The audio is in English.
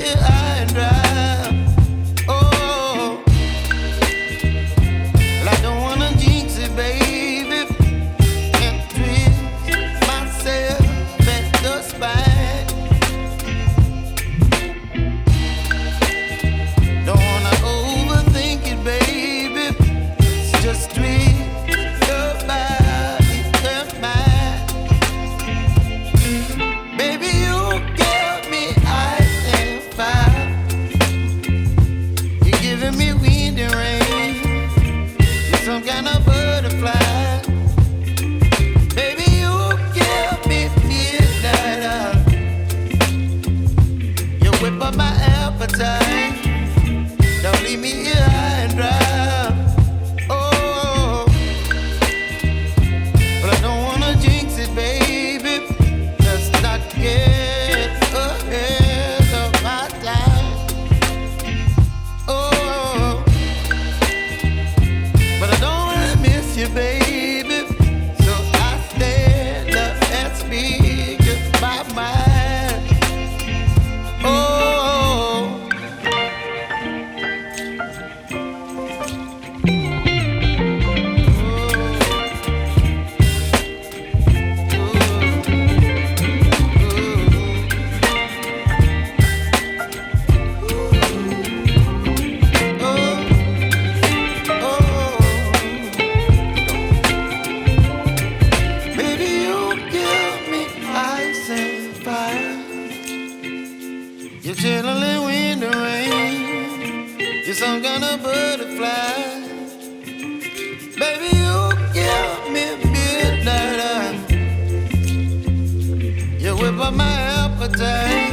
here high and dry. Oh, well, I don't wanna jinx it, baby, and twist myself at the spine. Don't wanna overthink it, baby. It's just twist your body and mine. Baby, you give me ice and fire. You're giving me wind and rain. You're some kind of butterfly. Baby, you give me midnight. You whip up my appetite. Don't leave me here high and dry. Oh, but I don't wanna jinx it, baby. Let's not get ahead of my time. Oh, but I don't wanna miss you, baby. So I stand up and speak my mind. Oh. Baby, you give me ice and fire. You're chilling wind and rain. You're some kind of butterfly. Baby, you give me midnight. You whip up my appetite.